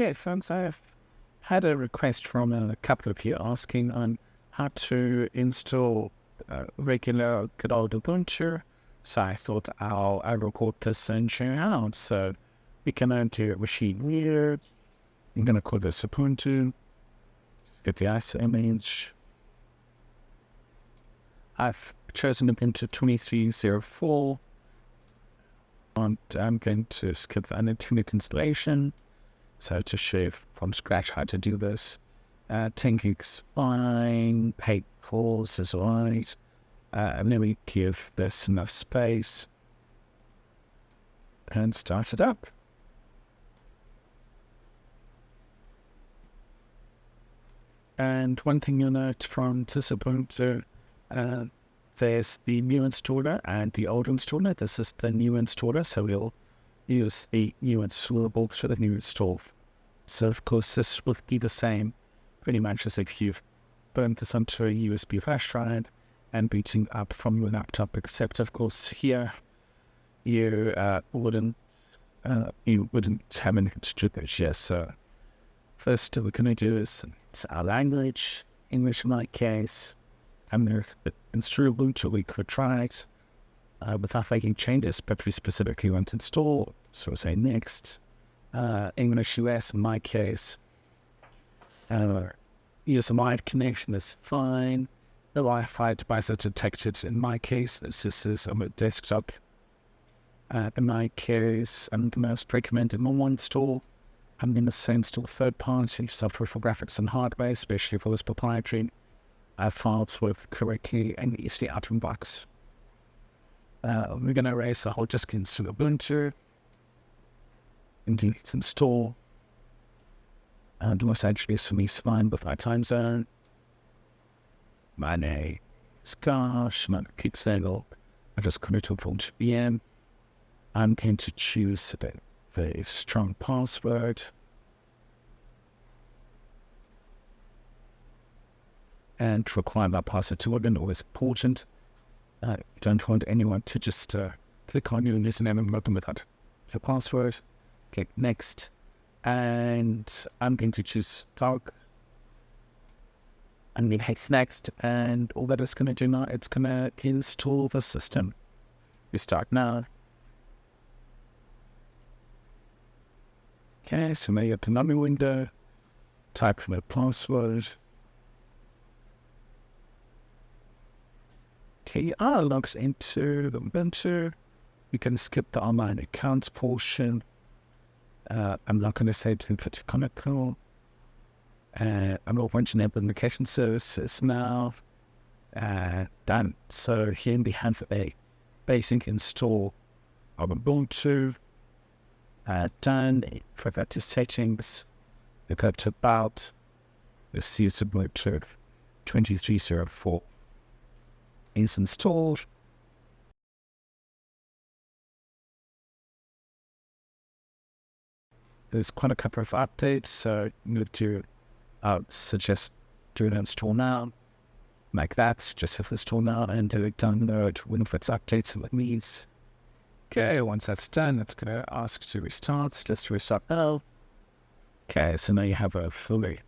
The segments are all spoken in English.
Okay, folks, I've had a request from a couple of you asking on how to install regular good old Ubuntu. So I thought I'll record this and show you how. So we can do a machine here. I'm going to call this Ubuntu. Just get the ISO image. I've chosen Ubuntu 2304. And I'm going to skip the unintended installation. So to show you from scratch how to do this. 10 gigs fine, 8 cores is right. And then we give this enough space and start it up. And one thing you'll note from this Ubuntu, there's the new installer and the old installer. This is the new installer, so we'll use the new installable for the new install. So of course this will be the same pretty much as if you've burned this onto a USB flash drive and booting up from your laptop, except of course here you wouldn't have anything to do this. Yes, so first we're going to do is it's our language, English in my case. And if install Ubuntu, we could try it without making changes, but we specifically want to install. So we'll say next. English US in my case. Use a wired connection is fine. The Wi-Fi device is detected in my case. This is on a desktop. In my case, I'm the most recommended normal install. I'm going to say install third-party software for graphics and hardware, especially for this proprietary files with correctly and easily out of box. We're going to erase the whole disk into Ubuntu. And it's install. And Los Angeles for me is fine with my time zone. My name is Gosh, my keeps saying, I just connect to Ubuntu VM. I'm going to choose a very strong password. And require that password to login, always important. You don't want anyone to just click on your username and login without your password. Click next. And I'm going to choose talk. I'm going to hit next. And all that it's going to do now, it's going to install the system. We start now. Okay, so now you have another window. Type in the password. Okay, logs into the Ubuntu. You can skip the online accounts portion. I'm not going to say to put canonical. I'm not going to enable application services now. Done. So here we have a basic install of Ubuntu. Done. For that to settings, we go to about. You'll see it's Ubuntu 2304 is installed. There's quite a couple of updates, so I'm going to suggest doing an install now. Like that, just hit install now and do a download when it's updates and it needs. Okay, once that's done, it's going to ask to restart. Just restart now. Okay, so now you have a fully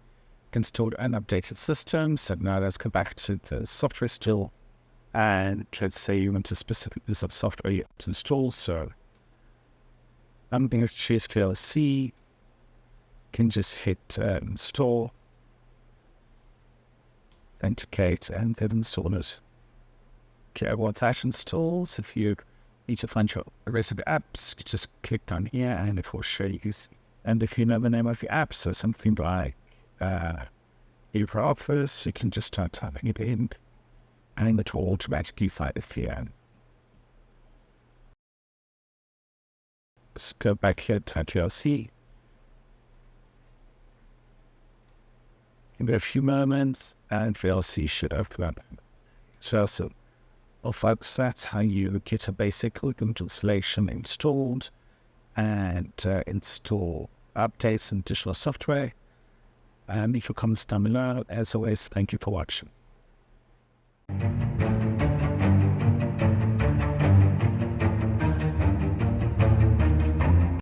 installed and updated system. So now let's go back to the software still. And let's say you want a specific piece of software you have to install. So I'm going to choose PLC. You can just hit install, authenticate, and then install it. Okay, once that installs, if you need to find your rest of the apps, you just click down here and it will show you. And if you know the name of your app, so something like LibreOffice, you can just start typing it in and it will automatically find it here. Let's go back here to PLC. Give it a few moments and PLC should open up. So well, folks, that's how you get a basic Ubuntu installation installed and install updates and additional software. And leave your comments down below. As always, thank you for watching.